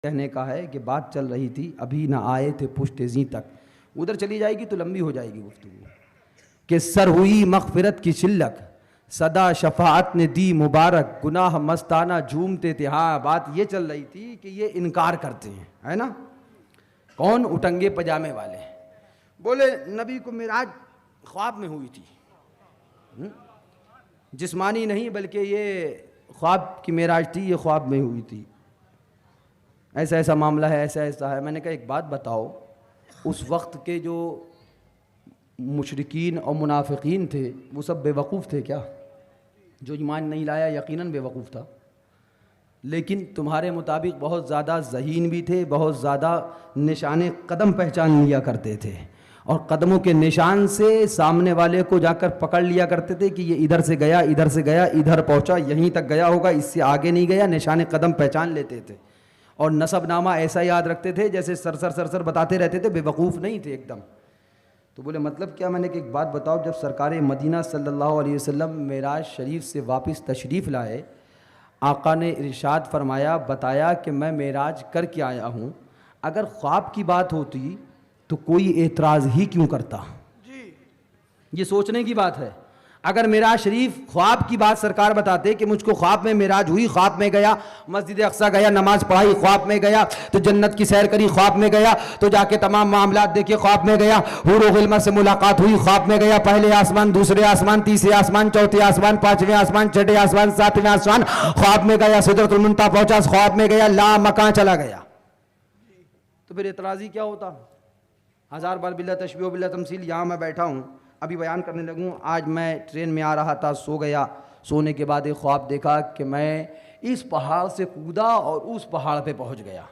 کہنے کا ہے کہ بات چل رہی تھی، ابھی نہ آئے تھے پشت زیں تک، ادھر چلی جائے گی تو لمبی ہو جائے گی گفتگو، کہ سر ہوئی مغفرت کی شلک، صدا شفاعت نے دی مبارک، گناہ مستانہ جھومتے تھے۔ ہاں بات یہ چل رہی تھی کہ یہ انکار کرتے ہیں، ہے نا؟ کون؟ اٹنگے پجامے والے بولے نبی کو معراج خواب میں ہوئی تھی، جسمانی نہیں بلکہ یہ خواب کی معراج تھی، یہ خواب میں ہوئی تھی، ایسا ایسا معاملہ ہے، ایسا ایسا ہے۔ میں نے کہا ایک بات بتاؤ، اس وقت کے جو مشرکین اور منافقین تھے وہ سب بے وقوف تھے کیا؟ جو ایمان نہیں لایا یقیناً بے وقوف تھا، لیکن تمہارے مطابق بہت زیادہ ذہین بھی تھے، بہت زیادہ نشان قدم پہچان لیا کرتے تھے، اور قدموں کے نشان سے سامنے والے کو جا کر پکڑ لیا کرتے تھے کہ یہ ادھر سے گیا، ادھر سے گیا، ادھر پہنچا، یہیں تک گیا ہوگا، اس سے آگے نہیں گیا، نشان قدم پہچان لیتے تھے، اور نسب نامہ ایسا یاد رکھتے تھے جیسے سر بتاتے رہتے تھے، بے وقوف نہیں تھے ایک دم۔ تو بولے مطلب کیا؟ میں نے کہ ایک بات بتاؤ، جب سرکار مدینہ صلی اللہ علیہ وسلم معراج شریف سے واپس تشریف لائے، آقا نے ارشاد فرمایا، بتایا کہ میں معراج کر کے آیا ہوں، اگر خواب کی بات ہوتی تو کوئی اعتراض ہی کیوں کرتا؟ یہ سوچنے کی بات ہے۔ اگر معراج شریف خواب کی بات سرکار بتاتے کہ مجھ کو خواب میں معراج ہوئی، خواب میں گیا، مسجد اقصیٰ گیا، نماز پڑھائی، خواب میں گیا، تو جنت کی سیر کری، خواب میں گیا، تو جا کے تمام معاملات دیکھے، خواب میں گیا، حور و غلمہ سے ملاقات ہوئی، خواب میں گیا، پہلے آسمان، دوسرے آسمان، تیسرے آسمان، چوتھے آسمان، پانچویں آسمان، چھٹے آسمان، ساتویں آسمان، خواب میں گیا، سدرۃ المنتہا پہنچا، خواب میں گیا، لا مکان چلا گیا، تو پھر اعتراضی کیا ہوتا؟ ہزار بار باللہ تشبیہ و باللہ تمثیل۔ یہاں میں بیٹھا ہوں، ابھی بیان کرنے لگوں، آج میں ٹرین میں آ رہا تھا، سو گیا، سونے کے بعد ایک خواب دیکھا کہ میں اس پہاڑ سے کودا اور اس پہاڑ پہ پہنچ گیا۔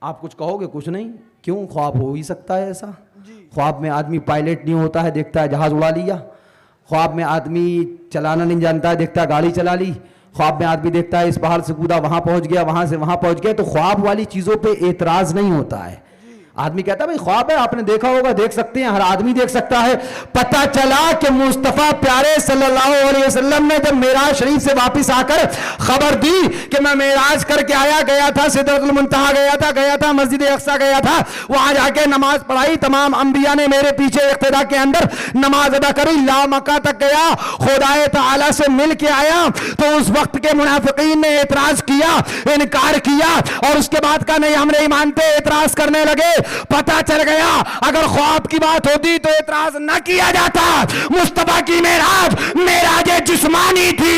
آپ کچھ کہو گے؟ کچھ نہیں۔ کیوں؟ خواب ہو ہی سکتا ہے ایسا؟ خواب میں آدمی پائلٹ نہیں ہوتا ہے، دیکھتا ہے جہاز اڑا لیا، خواب میں آدمی چلانا نہیں جانتا ہے، دیکھتا ہے گاڑی چلا لی، خواب میں آدمی دیکھتا ہے اس پہاڑ سے کودا، وہاں پہنچ گیا، وہاں سے وہاں پہنچ گیا، تو خواب والی چیزوں پہ اعتراض نہیں ہوتا ہے۔ آدمی کہتا ہے بھئی خواب ہے، آپ نے دیکھا ہوگا، دیکھ سکتے ہیں، ہر آدمی دیکھ سکتا ہے۔ پتہ چلا کہ مصطفیٰ پیارے صلی اللہ علیہ وسلم نے جب معراج شریف سے واپس آ کر خبر دی کہ میں معراج کر کے آیا، گیا تھا سدرۃ المنتہا، گیا تھا مسجد اقصیٰ گیا تھا، وہاں جا کے نماز پڑھائی، تمام انبیاء نے میرے پیچھے اقتدا کے اندر نماز ادا کری، لا مکہ تک گیا، خدا تعالیٰ سے مل کے آیا، تو اس وقت کے منافقین نے اعتراض کیا، انکار کیا، اور اس کے بعد کا نہیں ہم نہیں مانتے، اعتراض کرنے لگے۔ پتہ چل گیا اگر خواب کی بات ہوتی تو اعتراض نہ کیا جاتا۔ مصطفیٰ کی معراج جسمانی تھی،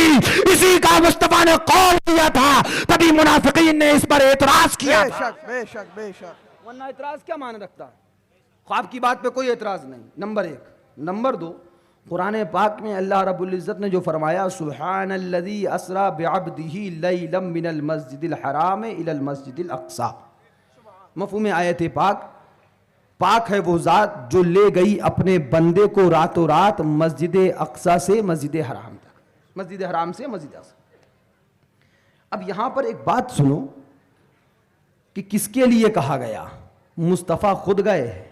اسی کا مصطفیٰ نے قول دیا تھا، تبھی منافقین نے اس پر اعتراض کیا تھا۔ بے شک ورنہ اعتراض کیا معنی رکھتا؟ خواب کی بات پہ کوئی اعتراض نہیں، نمبر ایک۔ نمبر دو، قرآن پاک میں اللہ رب العزت نے جو فرمایا، سبحان الذی اسریٰ بعبدہ لیلا من المسجد الحرام الی المسجد الاقصیٰ، مفہوم آیت پاک ہے وہ ذات جو لے گئی اپنے بندے کو راتوں رات مسجد اقصیٰ سے مسجد حرام تک، مسجد حرام سے مسجد اقصیٰ۔ اب یہاں پر ایک بات سنو کہ کس کے لیے کہا گیا؟ مصطفیٰ خود گئے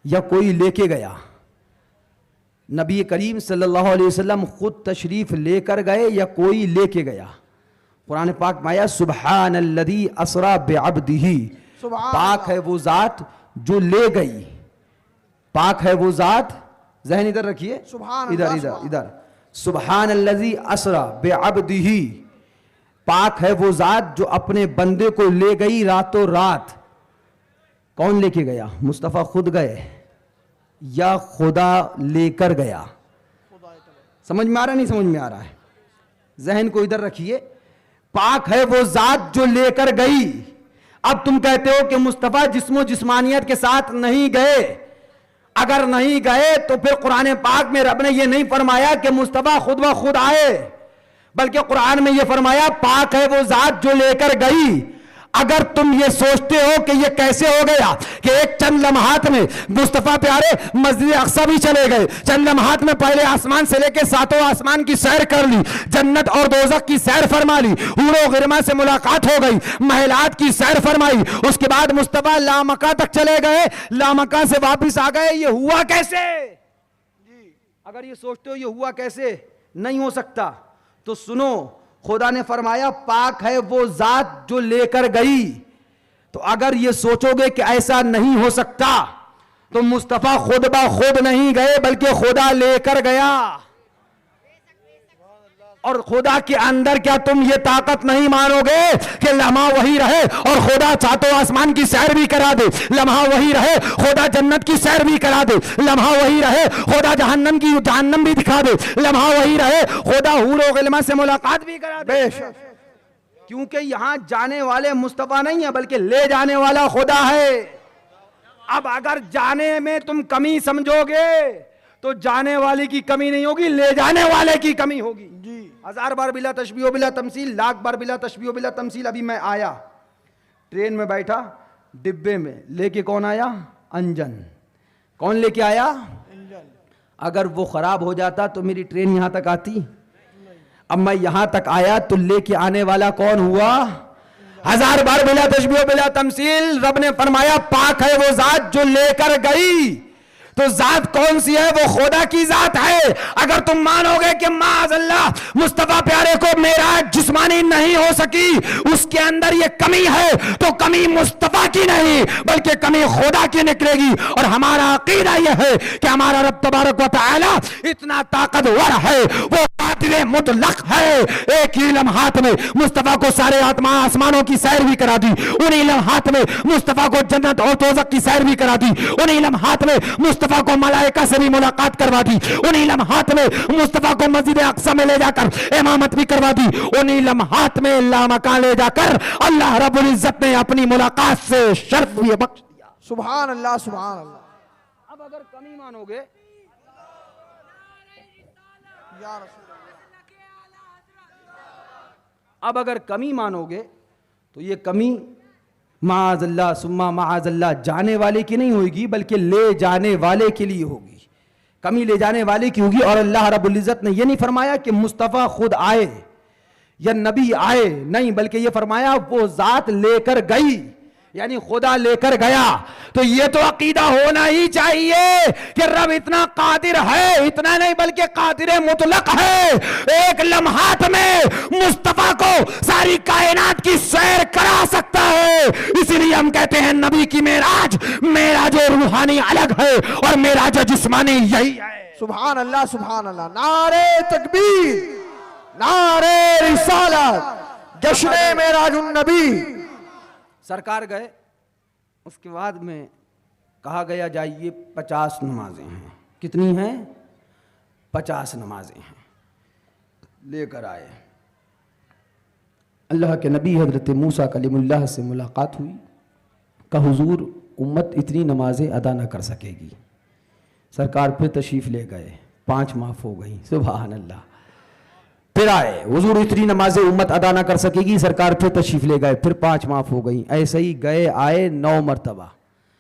یا کوئی لے کے گیا؟ نبی کریم صلی اللہ علیہ وسلم خود تشریف لے کر گئے یا کوئی لے کے گیا؟ قرآن پاک میں آیا سبحان الذی اسریٰ بعبدہ، پاک ہے وہ ذات جو لے گئی، پاک ہے وہ ذات، ذہن ادھر رکھیے، ادھر سبحان الذی اسریٰ بعبدہ، پاک ہے وہ ذات جو اپنے بندے کو لے گئی راتوں رات۔ کون لے کے گیا؟ مصطفیٰ خود گئے یا خدا لے کر گیا؟ سمجھ میں آ رہا ہے؟ نہیں سمجھ میں آ رہا ہے؟ ذہن کو ادھر رکھیے، پاک ہے وہ ذات جو لے کر گئی۔ اب تم کہتے ہو کہ مصطفیٰ جسم و جسمانیت کے ساتھ نہیں گئے، اگر نہیں گئے تو پھر قرآن پاک میں رب نے یہ نہیں فرمایا کہ مصطفیٰ خود بخود آئے، بلکہ قرآن میں یہ فرمایا پاک ہے وہ ذات جو لے کر گئی۔ اگر تم یہ سوچتے ہو کہ یہ کیسے ہو گیا کہ ایک چند لمحات میں مصطفیٰ پیارے مسجد اقصیٰ بھی چلے گئے، چند لمحات میں پہلے آسمان سے لے کے ساتوں آسمان کی سیر کر لی، جنت اور دوزخ کی سیر فرما لی، حور و غرمہ سے ملاقات ہو گئی، محلات کی سیر فرمائی، اس کے بعد مصطفیٰ لامکہ تک چلے گئے، لامکہ سے واپس آ گئے، یہ ہوا کیسے؟ اگر یہ سوچتے ہو یہ ہوا کیسے، نہیں ہو سکتا، تو سنو، خدا نے فرمایا پاک ہے وہ ذات جو لے کر گئی. تو اگر یہ سوچو گے کہ ایسا نہیں ہو سکتا تو مصطفیٰ خود بخود نہیں گئے بلکہ خدا لے کر گیا. اور خدا کے اندر کیا تم یہ طاقت نہیں مانو گے کہ لمحہ وہی رہے اور خدا ساتوں آسمان کی سیر بھی کرا دے, لمحہ وہی رہے خدا جنت کی سیر بھی کرا دے, لمحہ وہی رہے خدا جہنم بھی دکھا دے, لمحہ وہی رہے خدا حور و غلمہ سے ملاقات بھی کرا دے. کیونکہ یہاں جانے والے مصطفیٰ نہیں ہیں بلکہ لے جانے والا خدا ہے. اب اگر جانے میں تم کمی سمجھو گے تو جانے والے کی کمی نہیں ہوگی, لے جانے والے کی کمی ہوگی. جی 1000 بار بلا تشبیہ و بلا تمثیل, لاکھ بار بلا تشبیہ و بلا تمثیل. ابھی میں آیا ٹرین میں بیٹھا, ڈبے میں لے کے کون آیا؟ انجن. کون لے کے آیا؟ اگر وہ خراب ہو جاتا تو میری ٹرین یہاں تک آتی؟ اب میں یہاں تک آیا تو لے کے آنے والا کون ہوا؟ 1000 بار بلا تشبیہ و بلا تمثیل. رب نے فرمایا پاک ہے وہ ذات جو لے کر گئی. تو ذات کون سی ہے؟ وہ خدا کی ذات ہے. اگر تم مانو گے کہ معاذ اللہ مصطفیٰ پیارے کو معراج جسمانی نہیں ہو سکی, اس کے اندر یہ کمی ہے, تو کمی مصطفیٰ کی نہیں بلکہ کمی خدا کی نکلے گی. اور ہمارا عقیدہ یہ ہے کہ ہمارا رب تبارک و تعالی اتنا طاقتور ہے, وہ قادر مطلق ہے. ایک ہی لمحات میں مصطفیٰ کو سارے آسمانوں کی سیر بھی کرا دی, انہی لمحات میں مصطفیٰ کو جنت اور دوزخ کی سیر بھی کرا دی, انہی لمحات میں مصطفیٰ کو ملائکہ سے بھی ملاقات کروا دی, انہی لمحات میں مصطفیٰ کو مسجد اقصی میں لے جا کر امامت بھی کروا دی, انہی لمحات میں لامکان لے جا کر اللہ رب العزت نے اپنی ملاقات سے شرف بھی بخش دیا. سبحان اللہ سبحان اللہ. اب اگر کمی مانو گے یا رسول اللہ, اب اگر کمی مانو گے تو یہ کمی معاذ اللہ ثم معاذ اللہ جانے والے کی نہیں ہوگی بلکہ لے جانے والے کے لیے ہوگی. کمی لے جانے والے کی ہوگی. اور اللہ رب العزت نے یہ نہیں فرمایا کہ مصطفیٰ خود آئے یا نبی آئے, نہیں بلکہ یہ فرمایا وہ ذات لے کر گئی, یعنی خدا لے کر گیا. تو یہ تو عقیدہ ہونا ہی چاہیے کہ رب اتنا قادر ہے, اتنا نہیں بلکہ قادر مطلق ہے. ایک لمحات میں مصطفیٰ کو ساری کائنات کی سیر کرا سکتا ہے. اسی لیے ہم کہتے ہیں نبی کی معراج روحانی الگ ہے اور معراج جسمانی یہی ہے. سبحان اللہ سبحان اللہ. نعرہ تکبیر, نعرہ رسالت, جشن معراج النبی. سرکار گئے, اس کے بعد میں کہا گیا جائیے 50 نمازیں ہیں. کتنی ہیں؟ 50 نمازیں ہیں. لے کر آئے. اللہ کے نبی حضرت موسیٰ کلیم اللہ سے ملاقات ہوئی. کہ حضور امت اتنی نمازیں ادا نہ کر سکے گی. سرکار پھر تشریف لے گئے, 5 معاف ہو گئی. سبحان اللہ. پھر آئے, حضور اتنی نمازیں امت ادا نہ کر سکے گی. سرکار پھر تشریف لے گئے, پھر 5 معاف ہو گئی. ایسے ہی گئے آئے 9 مرتبہ.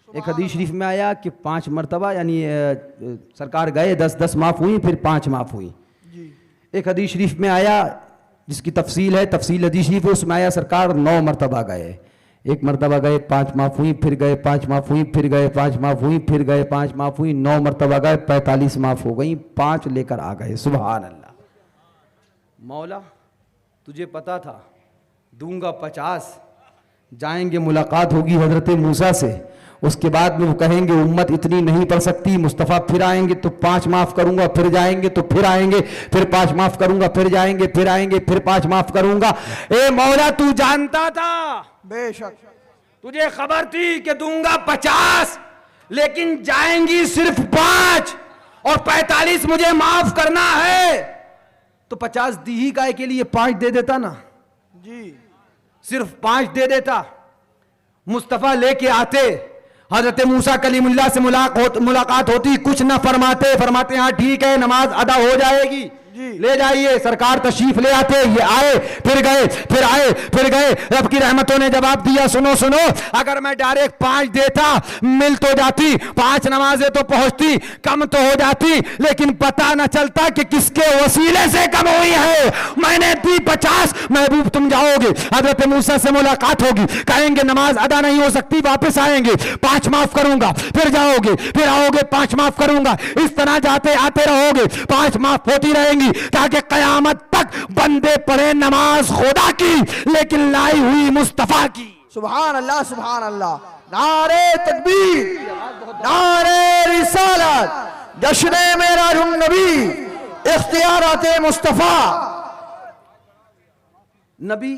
ایک حدیث شریف میں آیا کہ 5 مرتبہ یعنی سرکار گئے 10 معاف ہوئی, پھر 5 معاف ہوئی. ایک حدیث شریف میں آیا جس کی تفصیل ہے, تفصیل حدیث شریف, اس میں آیا سرکار 9 مرتبہ گئے. ایک مرتبہ گئے 5 معاف ہوئی, پھر گئے 5 معاف ہوئی, پھر گئے 5 معاف ہوئی, پھر گئے 5 معاف ہوئی. 9 مرتبہ گئے, 45 معاف ہو گئی. 5 لے کر آ گئے. سبحان اللہ. مولا تجھے پتا تھا دوں گا 50, جائیں گے ملاقات ہوگی حضرت موسیٰ سے, اس کے بعد میں وہ کہیں گے امت اتنی نہیں پڑھ سکتی, مصطفیٰ پھر آئیں گے تو 5 معاف کروں گا, پھر جائیں گے تو پھر آئیں گے, پھر 5 معاف کروں گا, پھر جائیں گے, پھر آئیں گے, پھر 5 معاف کروں گا. اے مولا تو جانتا تھا, بے شک تجھے خبر تھی کہ دوں گا 50 لیکن جائیں گی صرف 5 اور 45 مجھے معاف کرنا ہے. تو 50 دی ہی گائے کے لیے 5 دے دیتا نا جی, صرف 5 دے دیتا. مصطفیٰ لے کے آتے, حضرت موسیٰ کلیم اللہ سے ملاقات ہوتی, کچھ نہ فرماتے ہاں ٹھیک ہے نماز ادا ہو جائے گی, لے جائیے. سرکار تشریف لے آتے, یہ آئے, پھر گئے, پھر آئے, پھر گئے. رب کی رحمتوں نے جواب دیا, سنو اگر میں ڈائریکٹ 5 دیتا مل تو جاتی, 5 نمازیں تو پہنچتی, کم تو ہو جاتی, لیکن پتہ نہ چلتا کہ کس کے وسیلے سے کم ہوئی ہے. میں نے دی 50. محبوب تم جاؤ گے, حضرت موسیٰ سے ملاقات ہوگی, کہیں گے نماز ادا نہیں ہو سکتی, واپس آئیں گے 5 معاف کروں گا, پھر جاؤ گے, پھر آؤ گے 5 معاف کروں گا. اس طرح جاتے آتے رہو گے, 5 معاف ہوتی رہیں گی. گی تاکہ قیامت تک بندے پڑھے نماز خدا کی لیکن لائی ہوئی مصطفیٰ کی. سبحان اللہ سبحان اللہ. نعرے تکبیر، نعرے رسالت، جشن معراج النبی، اختیارات مصطفیٰ. نبی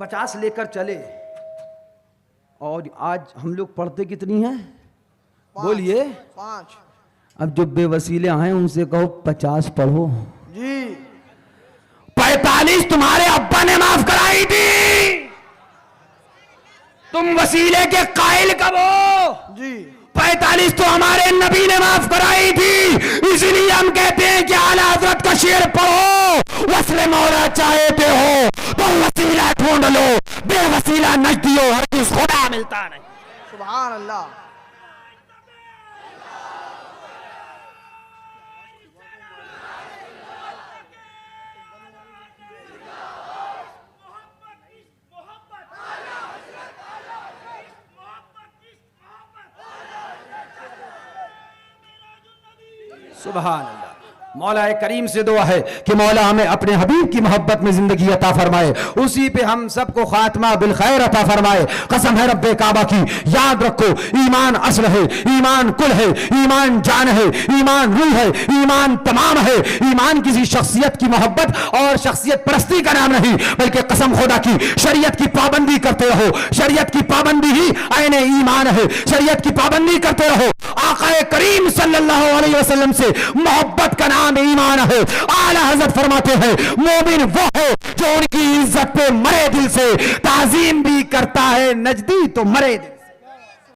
50 لے کر چلے اور آج ہم لوگ پڑھتے کتنی ہیں؟ بولیے. 5. اب جو بے وسیلے ہیں ان سے کہو 50 پڑھو. جی 45 تمہارے ابا نے معاف کرائی تھی، تم وسیلے کے قائل کب ہو؟ جی 45 تو ہمارے نبی نے معاف کرائی تھی. اس لیے ہم کہتے ہیں کہ اعلیٰ حضرت کا شعر پڑھو، وصل مولا چاہتے ہو تو وسیلہ ڈھونڈ لو، بے وسیلہ نجدیو ہرگز خدا ملتا نہیں. سبحان اللہ. سبحان اللہ. مولا کریم سے دعا ہے کہ مولا ہمیں اپنے حبیب کی محبت میں زندگی عطا فرمائے، اسی پہ ہم سب کو خاتمہ بالخیر عطا فرمائے. قسم ہے رب کعبہ کی، یاد رکھو ایمان اصل ہے، ایمان کل ہے، ایمان جان ہے، ایمان روح ہے، ایمان تمام ہے. ایمان کسی شخصیت کی محبت اور شخصیت پرستی کا نام نہیں، بلکہ قسم خدا کی شریعت کی پابندی کرتے رہو. شریعت کی پابندی ہی عین ایمان ہے، شریعت کی پابندی کرتے رہو. آقا کریم صلی اللہ علیہ وسلم سے محبت کا نام ایمان ہے. اعلیٰ حضرت فرماتے ہیں مومن وہ ہے جو ان کی عزت پہ مرے دل سے، تعظیم بھی کرتا ہے نجدی تو مرے دل.